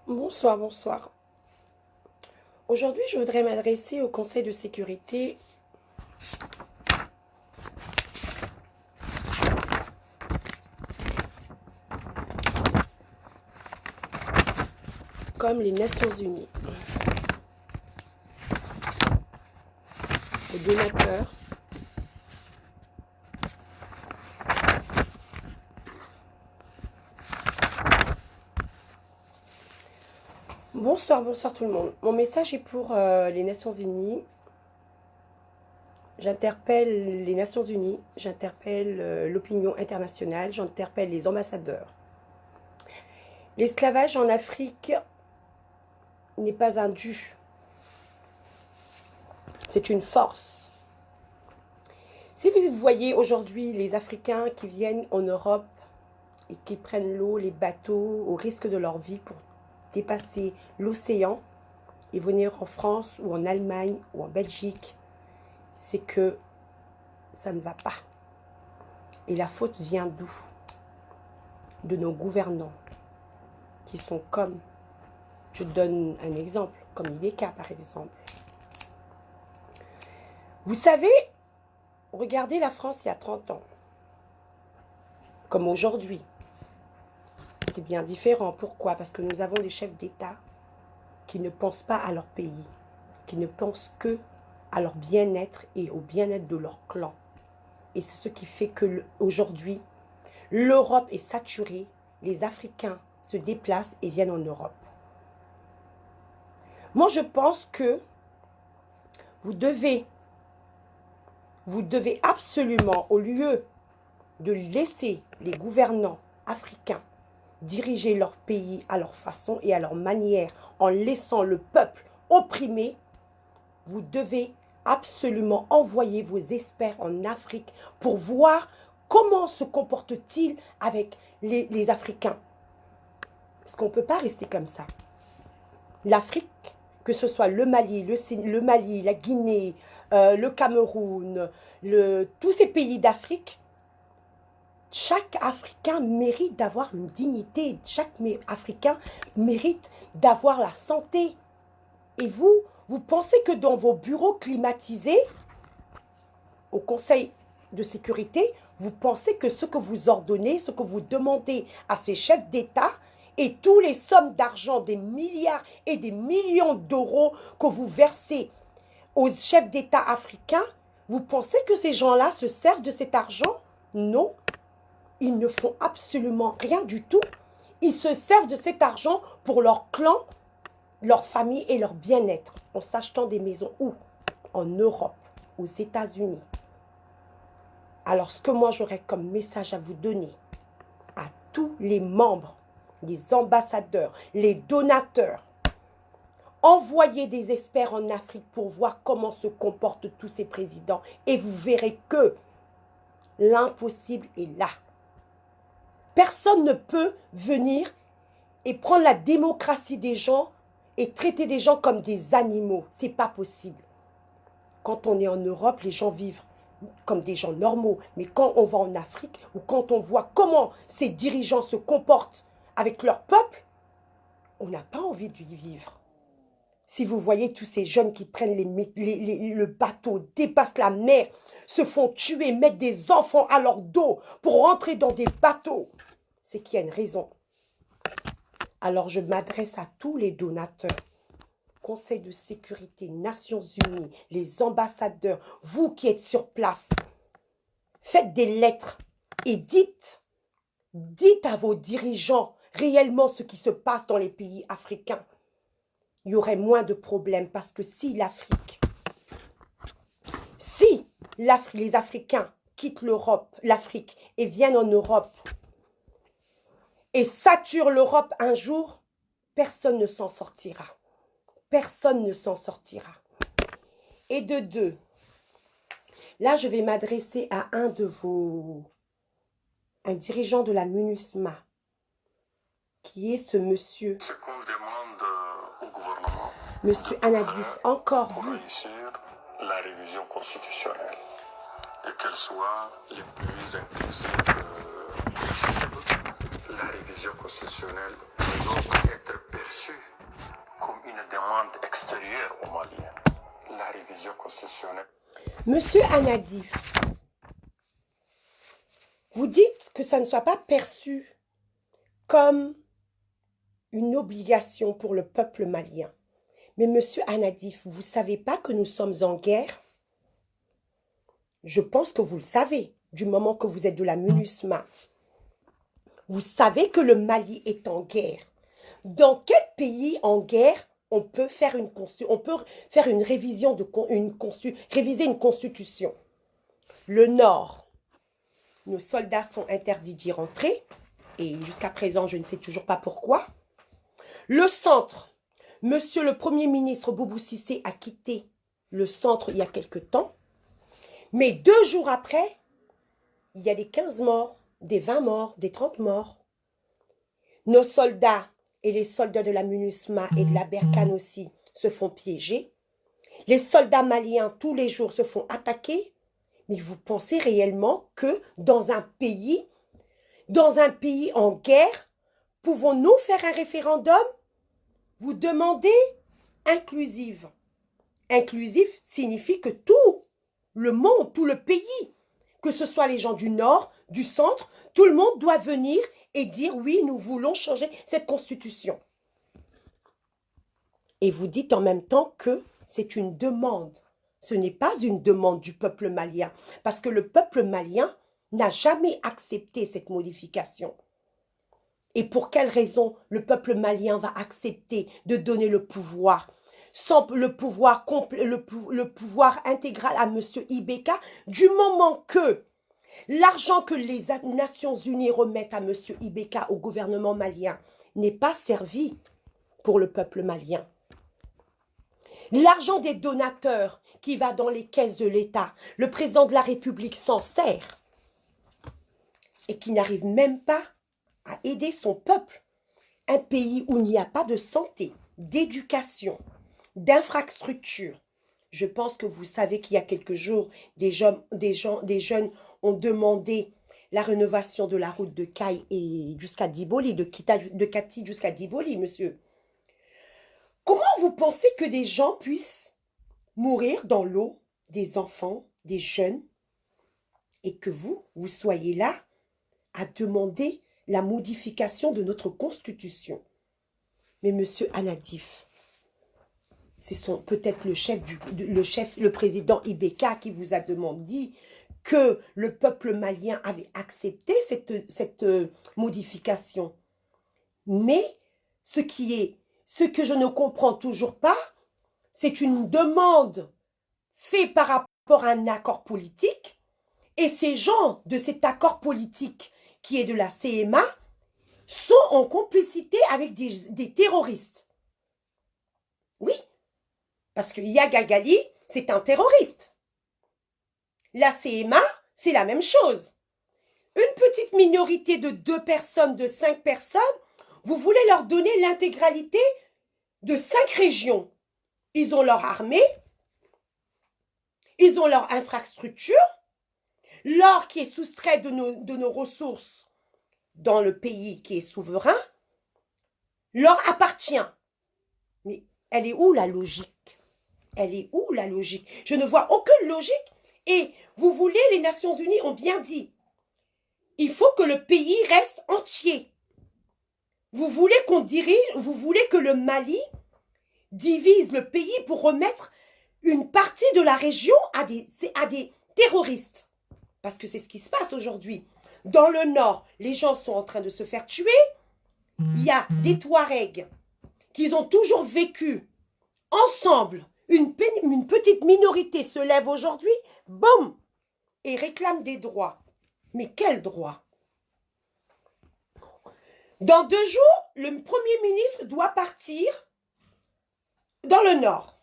Bonsoir, bonsoir. Aujourd'hui, je voudrais m'adresser au Conseil de sécurité comme les Nations Unies, aux donateurs, bonsoir, bonsoir tout le monde. Mon message est pour les Nations Unies. J'interpelle les Nations Unies, j'interpelle l'opinion internationale, j'interpelle les ambassadeurs. L'esclavage en Afrique n'est pas un dû, c'est une force. Si vous voyez aujourd'hui les Africains qui viennent en Europe et qui prennent l'eau, les bateaux, au risque de leur vie pour dépasser l'océan et venir en France ou en Allemagne ou en Belgique, c'est que ça ne va pas. Et la faute vient d'où? De nos gouvernants, qui sont comme, je donne un exemple, comme Ibeka par exemple. Vous savez, regardez la France il y a 30 ans, comme aujourd'hui. C'est bien différent. Pourquoi? Parce que nous avons des chefs d'État qui ne pensent pas à leur pays, qui ne pensent que à leur bien-être et au bien-être de leur clan. Et c'est ce qui fait que aujourd'hui, l'Europe est saturée, les Africains se déplacent et viennent en Europe. Moi, je pense que vous devez absolument, au lieu de laisser les gouvernants africains diriger leur pays à leur façon et à leur manière, en laissant le peuple opprimé, vous devez absolument envoyer vos experts en Afrique pour voir comment se comportent-ils avec les Africains. Parce qu'on ne peut pas rester comme ça. L'Afrique, que ce soit le Mali, la Guinée, le Cameroun, tous ces pays d'Afrique, chaque Africain mérite d'avoir une dignité. Chaque Africain mérite d'avoir la santé. Et vous pensez que dans vos bureaux climatisés, au Conseil de sécurité, vous pensez que ce que vous ordonnez, ce que vous demandez à ces chefs d'État et tous les sommes d'argent, des milliards et des millions d'euros que vous versez aux chefs d'État africains, vous pensez que ces gens-là se servent de cet argent? Non, ils ne font absolument rien du tout. Ils se servent de cet argent pour leur clan, leur famille et leur bien-être, en s'achetant des maisons où? En Europe, aux États-Unis. Alors, ce que moi j'aurais comme message à vous donner, à tous les membres, les ambassadeurs, les donateurs, envoyez des experts en Afrique pour voir comment se comportent tous ces présidents et vous verrez que l'impossible est là. Personne ne peut venir et prendre la démocratie des gens et traiter des gens comme des animaux. Ce n'est pas possible. Quand on est en Europe, les gens vivent comme des gens normaux. Mais quand on va en Afrique ou quand on voit comment ces dirigeants se comportent avec leur peuple, on n'a pas envie d'y vivre. Si vous voyez tous ces jeunes qui prennent le bateau, dépassent la mer, se font tuer, mettent des enfants à leur dos pour rentrer dans des bateaux, c'est qu'il y a une raison. Alors je m'adresse à tous les donateurs, Conseil de sécurité, Nations Unies, les ambassadeurs, vous qui êtes sur place, faites des lettres et dites à vos dirigeants réellement ce qui se passe dans les pays africains. Il y aurait moins de problèmes parce que si les Africains quittent l'Afrique et viennent en Europe et saturent l'Europe un jour, personne ne s'en sortira. Personne ne s'en sortira. Et de deux, là je vais m'adresser à un dirigeant de la MINUSMA, qui est ce monsieur. Ce qu'on demande au gouvernement, monsieur Anadif, encore pour vous. réussir la révision constitutionnelle et qu'elle soit le plus inclusive possible, la révision constitutionnelle de notre être perçue comme une demande extérieure aux Maliens. La révision constitutionnelle. Monsieur Anadif, vous dites que ça ne soit pas perçu comme une obligation pour le peuple malien. Mais monsieur Anadif, vous ne savez pas que nous sommes en guerre? Je pense que vous le savez, du moment que vous êtes de la MINUSMA. Vous savez que le Mali est en guerre. Dans quel pays en guerre on peut faire une révision réviser une constitution? Le Nord, nos soldats sont interdits d'y rentrer, et jusqu'à présent, je ne sais toujours pas pourquoi. Le centre, monsieur le Premier ministre Boubou Cissé a quitté le centre il y a quelque temps, mais 2 jours après, il y a des 15 morts, des 20 morts, des 30 morts. Nos soldats et les soldats de la MINUSMA et de la Berkane aussi se font piéger. Les soldats maliens, tous les jours, se font attaquer. Mais vous pensez réellement que dans un pays en guerre, pouvons-nous faire un référendum? Vous demandez inclusive. Inclusive signifie que tout le monde, tout le pays, que ce soit les gens du Nord, du Centre, tout le monde doit venir et dire oui, nous voulons changer cette constitution. Et vous dites en même temps que c'est une demande. Ce n'est pas une demande du peuple malien, parce que le peuple malien n'a jamais accepté cette modification. Et pour quelle raison le peuple malien va accepter de donner le pouvoir, sans le pouvoir intégral à M. Ibeka, du moment que l'argent que les Nations Unies remettent à M. Ibeka, au gouvernement malien, n'est pas servi pour le peuple malien. L'argent des donateurs qui va dans les caisses de l'État, le président de la République s'en sert et qui n'arrive même pas à aider son peuple. Un pays où il n'y a pas de santé, d'éducation, d'infrastructure. Je pense que vous savez qu'il y a quelques jours, des jeunes ont demandé la rénovation de la route de Caille et jusqu'à Diboli, de Kati jusqu'à Diboli, monsieur. Comment vous pensez que des gens puissent mourir dans l'eau, des enfants, des jeunes, et que vous soyez là à demander la modification de notre constitution? Mais monsieur Anadif, c'est peut-être le président Ibeka qui vous a demandé que le peuple malien avait accepté cette modification. Mais ce que je ne comprends toujours pas, c'est une demande faite par rapport à un accord politique, et ces gens de cet accord politique qui est de la CMA sont en complicité avec des terroristes. Oui, parce que Yaga Gali, c'est un terroriste. La CMA, c'est la même chose. Une petite minorité de 2 personnes, de 5 personnes, vous voulez leur donner l'intégralité de 5 régions. Ils ont leur armée, ils ont leur infrastructure, l'or qui est soustrait de nos ressources dans le pays qui est souverain, leur appartient. Mais elle est où la logique? Elle est où la logique? Je ne vois aucune logique. Et vous voulez, les Nations Unies ont bien dit, il faut que le pays reste entier. Vous voulez qu'on dirige, vous voulez que le Mali divise le pays pour remettre une partie de la région à des terroristes. Parce que c'est ce qui se passe aujourd'hui. Dans le nord, les gens sont en train de se faire tuer. Il y a des Touaregs qui ont toujours vécu ensemble. Une petite minorité se lève aujourd'hui, boum, et réclame des droits. Mais quels droits? Dans 2 jours, le Premier ministre doit partir dans le nord.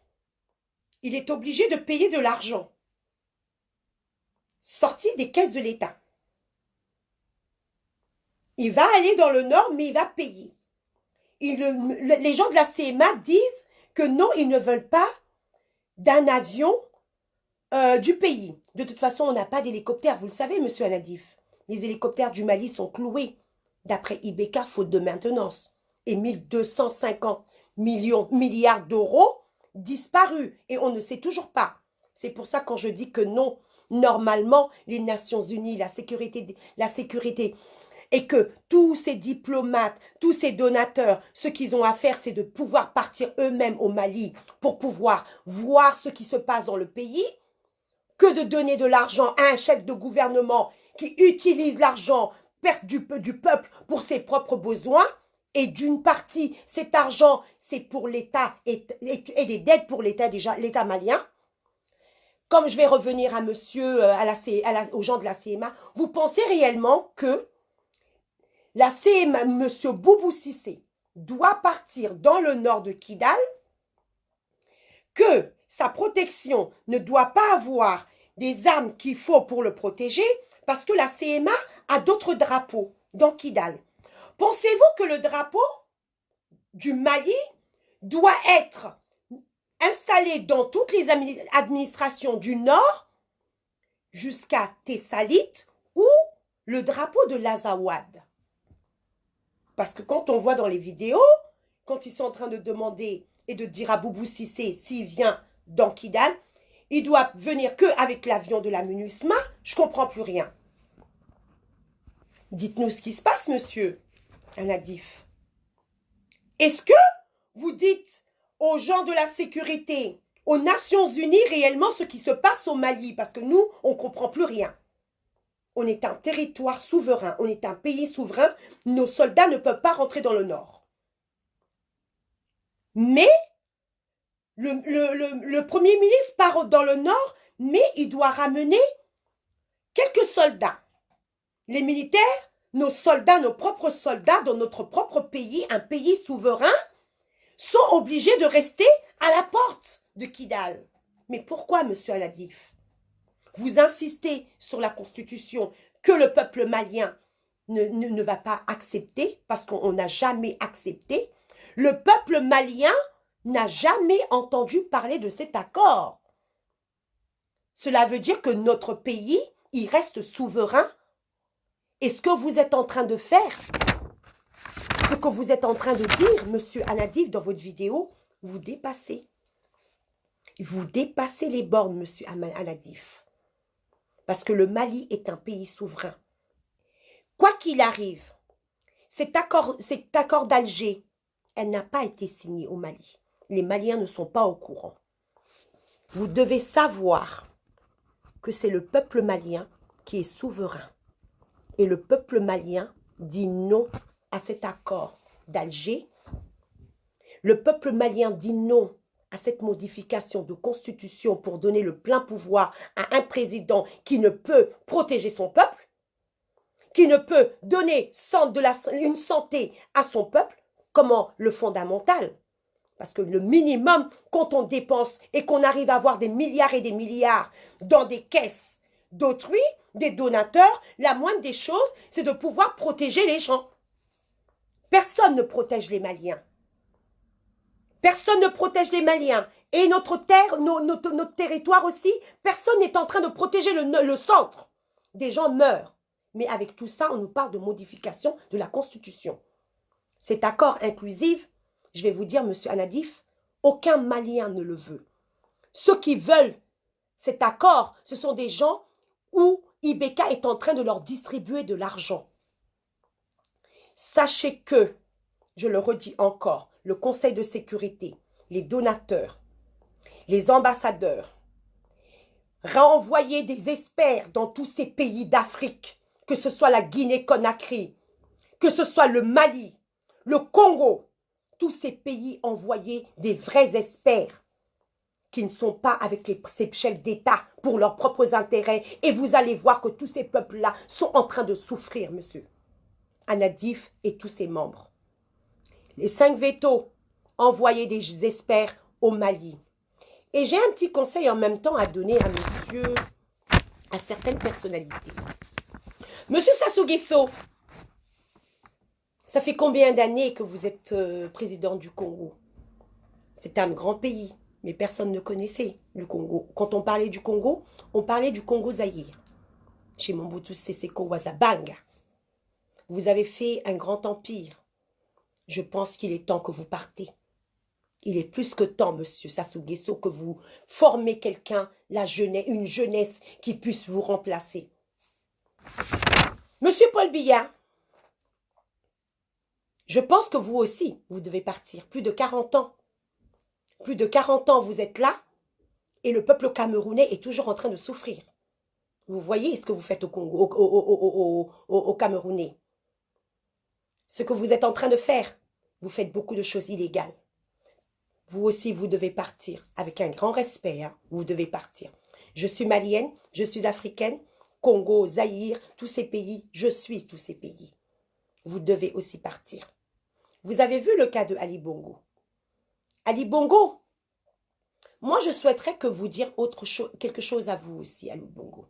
Il est obligé de payer de l'argent sorti des caisses de l'État. Il va aller dans le nord, mais il va payer. Les gens de la CMA disent que non, ils ne veulent pas d'un avion du pays. De toute façon, on n'a pas d'hélicoptère, vous le savez, monsieur Anadif. Les hélicoptères du Mali sont cloués, d'après Ibeka, faute de maintenance. et 1250 milliards d'euros disparus. Et on ne sait toujours pas. C'est pour ça quand je dis que non, normalement, les Nations Unies, la sécurité, et que tous ces diplomates, tous ces donateurs, ce qu'ils ont à faire, c'est de pouvoir partir eux-mêmes au Mali pour pouvoir voir ce qui se passe dans le pays, que de donner de l'argent à un chef de gouvernement qui utilise l'argent du peuple pour ses propres besoins. Et d'une partie, cet argent, c'est pour l'État et des dettes pour l'État, déjà l'État malien. Comme je vais revenir à monsieur, aux gens de la CMA, vous pensez réellement que la CMA, monsieur Boubou Cissé, doit partir dans le nord de Kidal, que sa protection ne doit pas avoir des armes qu'il faut pour le protéger, parce que la CMA a d'autres drapeaux dans Kidal. Pensez-vous que le drapeau du Mali doit être installé dans toutes les administrations du Nord jusqu'à Tessalit ou le drapeau de l'Azawad? Parce que quand on voit dans les vidéos, quand ils sont en train de demander et de dire à Boubou Cissé s'il vient dans Kidal, il doit venir qu'avec l'avion de la MINUSMA, je ne comprends plus rien. Dites-nous ce qui se passe, monsieur Anadif. Est-ce que vous dites aux gens de la sécurité, aux Nations Unies, réellement ce qui se passe au Mali? Parce que nous, on ne comprend plus rien. On est un territoire souverain, on est un pays souverain. Nos soldats ne peuvent pas rentrer dans le Nord. Mais le Premier ministre part dans le Nord, mais il doit ramener quelques soldats. Les militaires, nos soldats, nos propres soldats dans notre propre pays, un pays souverain, sont obligés de rester à la porte de Kidal. Mais pourquoi, monsieur Anadif? Vous insistez sur la Constitution que le peuple malien ne va pas accepter, parce qu'on n'a jamais accepté. Le peuple malien n'a jamais entendu parler de cet accord. Cela veut dire que notre pays, il reste souverain. Et ce que vous êtes en train de faire, ce que vous êtes en train de dire, monsieur Anadif, dans votre vidéo, vous dépassez. Vous dépassez les bornes, monsieur Anadif. Parce que le Mali est un pays souverain. Quoi qu'il arrive, cet accord d'Alger, elle n'a pas été signée au Mali. Les Maliens ne sont pas au courant. Vous devez savoir que c'est le peuple malien qui est souverain. Et le peuple malien dit non à cet accord d'Alger. Le peuple malien dit non à cette modification de constitution pour donner le plein pouvoir à un président qui ne peut protéger son peuple, qui ne peut donner une santé à son peuple, comment le fondamental. Parce que le minimum, quand on dépense et qu'on arrive à avoir des milliards et des milliards dans des caisses d'autrui, des donateurs, la moindre des choses, c'est de pouvoir protéger les gens. Personne ne protège les Maliens. Personne ne protège les Maliens. Et notre terre, notre territoire aussi, personne n'est en train de protéger le centre. Des gens meurent. Mais avec tout ça, on nous parle de modification de la Constitution. Cet accord inclusif, je vais vous dire, monsieur Anadif, aucun Malien ne le veut. Ceux qui veulent cet accord, ce sont des gens où Ibeka est en train de leur distribuer de l'argent. Sachez que, je le redis encore, le Conseil de sécurité, les donateurs, les ambassadeurs, renvoyer des experts dans tous ces pays d'Afrique, que ce soit la Guinée-Conakry, que ce soit le Mali, le Congo, tous ces pays envoyer des vrais experts qui ne sont pas avec ces chefs d'État pour leurs propres intérêts. Et vous allez voir que tous ces peuples-là sont en train de souffrir, monsieur Anadif et tous ses membres. Les 5 vétos, envoyer des experts au Mali. Et j'ai un petit conseil en même temps à donner à monsieur, à certaines personnalités. Monsieur Sassou Nguesso, ça fait combien d'années que vous êtes président du Congo? C'est un grand pays, mais personne ne connaissait le Congo. Quand on parlait du Congo, on parlait du Congo-Zaïre, chez Mobutu Sese Seko Wazabanga. Vous avez fait un grand empire. Je pense qu'il est temps que vous partez. Il est plus que temps, monsieur Sassou Nguesso, que vous formez quelqu'un, une jeunesse qui puisse vous remplacer. Monsieur Paul Biya, je pense que vous aussi, vous devez partir. Plus de 40 ans. Plus de 40 ans, vous êtes là et le peuple camerounais est toujours en train de souffrir. Vous voyez ce que vous faites au Congo, au Camerounais. Ce que vous êtes en train de faire, vous faites beaucoup de choses illégales. Vous aussi, vous devez partir. Avec un grand respect, hein, vous devez partir. Je suis malienne, je suis africaine, Congo, Zaïre, tous ces pays, je suis tous ces pays. Vous devez aussi partir. Vous avez vu le cas de Ali Bongo. Ali Bongo, moi je souhaiterais que vous dire quelque chose à vous aussi, Ali Bongo.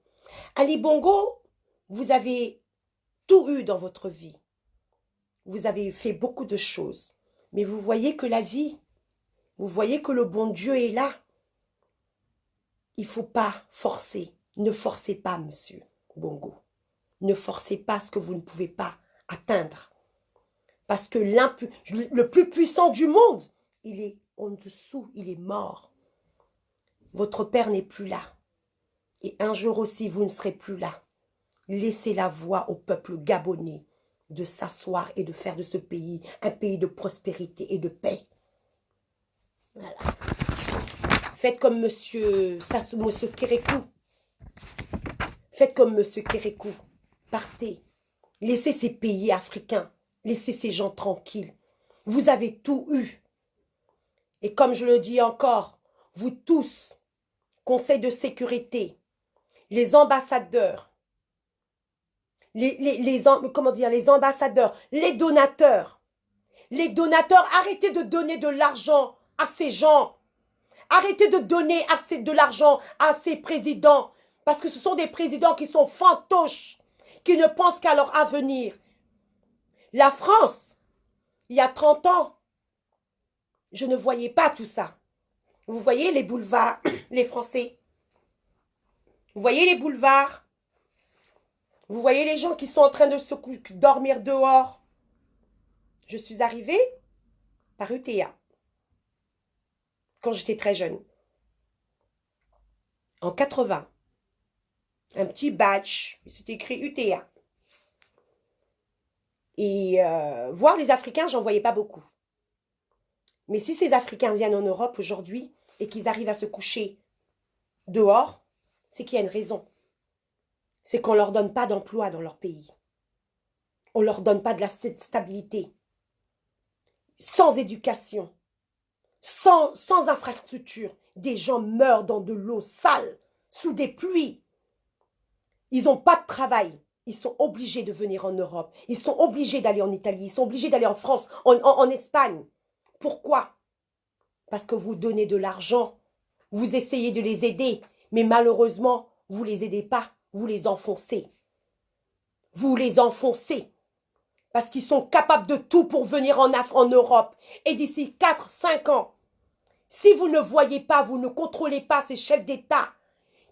Ali Bongo, vous avez tout eu dans votre vie. Vous avez fait beaucoup de choses. Mais vous voyez que la vie, vous voyez que le bon Dieu est là. Il ne faut pas forcer. Ne forcez pas, monsieur Bongo. Ne forcez pas ce que vous ne pouvez pas atteindre. Parce que le plus puissant du monde, il est en dessous, il est mort. Votre père n'est plus là. Et un jour aussi, vous ne serez plus là. Laissez la voix au peuple gabonais de s'asseoir et de faire de ce pays un pays de prospérité et de paix. Voilà. Faites comme monsieur Kérékou. Faites comme monsieur Kérékou. Partez. Laissez ces pays africains. Laissez ces gens tranquilles. Vous avez tout eu. Et comme je le dis encore, vous tous, Conseil de sécurité, les ambassadeurs, les ambassadeurs, les donateurs, arrêtez de donner de l'argent à ces gens. Arrêtez de donner de l'argent à ces présidents. Parce que ce sont des présidents qui sont fantoches, qui ne pensent qu'à leur avenir. La France, il y a 30 ans, je ne voyais pas tout ça. Vous voyez les boulevards, les Français. Vous voyez les boulevards. Vous voyez les gens qui sont en train de dormir dehors. Je suis arrivée par UTA. Quand j'étais très jeune. En 80. Un petit badge. C'était écrit UTA. Et voir les Africains, j'en voyais pas beaucoup. Mais si ces Africains viennent en Europe aujourd'hui et qu'ils arrivent à se coucher dehors, c'est qu'il y a une raison. C'est qu'on ne leur donne pas d'emploi dans leur pays. On ne leur donne pas de la stabilité. Sans éducation, sans infrastructure, des gens meurent dans de l'eau sale, sous des pluies. Ils n'ont pas de travail. Ils sont obligés de venir en Europe. Ils sont obligés d'aller en Italie. Ils sont obligés d'aller en France, en Espagne. Pourquoi? Parce que vous donnez de l'argent. Vous essayez de les aider. Mais malheureusement, vous ne les aidez pas. Vous les enfoncez. Vous les enfoncez. Parce qu'ils sont capables de tout pour venir en Europe. Et d'ici 4-5 ans, si vous ne voyez pas, vous ne contrôlez pas ces chefs d'État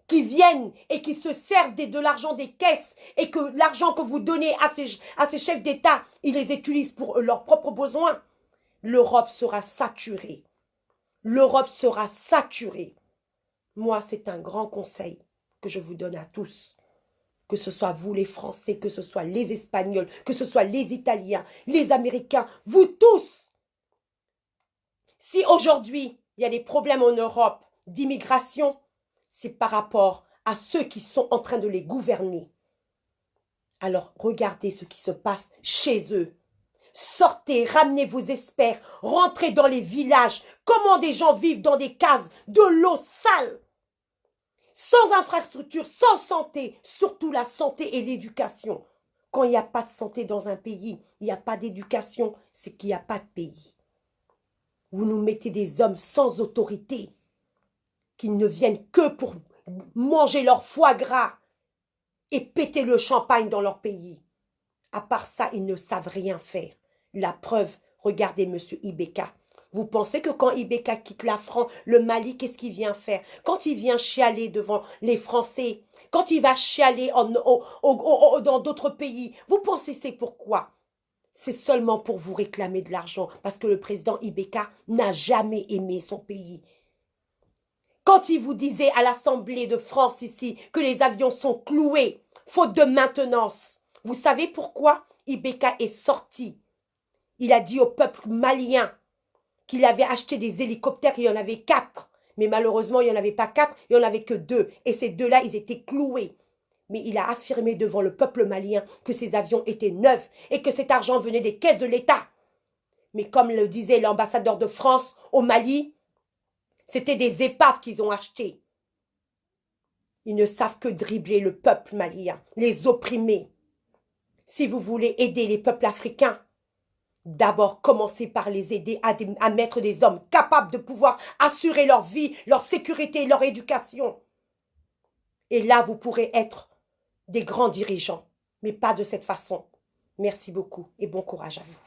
qui viennent et qui se servent de l'argent des caisses et que l'argent que vous donnez à ces chefs d'État, ils les utilisent pour leurs propres besoins, l'Europe sera saturée. L'Europe sera saturée. Moi, c'est un grand conseil que je vous donne à tous. Que ce soit vous les Français, que ce soit les Espagnols, que ce soit les Italiens, les Américains, vous tous. Si aujourd'hui, il y a des problèmes en Europe d'immigration, c'est par rapport à ceux qui sont en train de les gouverner. Alors, regardez ce qui se passe chez eux. Sortez, ramenez vos experts, rentrez dans les villages. Comment des gens vivent dans des cases, de l'eau sale, sans infrastructure, sans santé, surtout la santé et l'éducation. Quand il n'y a pas de santé dans un pays, il n'y a pas d'éducation, c'est qu'il n'y a pas de pays. Vous nous mettez des hommes sans autorité, qui ne viennent que pour manger leur foie gras et péter le champagne dans leur pays. À part ça, ils ne savent rien faire. La preuve, regardez M. Ibeka. Vous pensez que quand Ibeka quitte la France, le Mali, qu'est-ce qu'il vient faire? Quand il vient chialer devant les Français, quand il va chialer dans d'autres pays, vous pensez c'est pourquoi? c'est seulement pour vous réclamer de l'argent, parce que le président Ibeka n'a jamais aimé son pays. Quand il vous disait à l'Assemblée de France ici que les avions sont cloués, faute de maintenance, vous savez pourquoi Ibeka est sorti? Il a dit au peuple malien qu'il avait acheté des hélicoptères, il y en avait 4. Mais malheureusement, il n'y en avait pas 4, il n'y en avait que 2. Et ces 2-là, ils étaient cloués. Mais il a affirmé devant le peuple malien que ces avions étaient neufs et que cet argent venait des caisses de l'État. Mais comme le disait l'ambassadeur de France au Mali, c'était des épaves qu'ils ont achetées. Ils ne savent que dribbler le peuple malien, les opprimer. Si vous voulez aider les peuples africains, d'abord commencez par les aider à mettre des hommes capables de pouvoir assurer leur vie, leur sécurité, leur éducation. Et là, vous pourrez être des grands dirigeants, mais pas de cette façon. Merci beaucoup et bon courage à vous.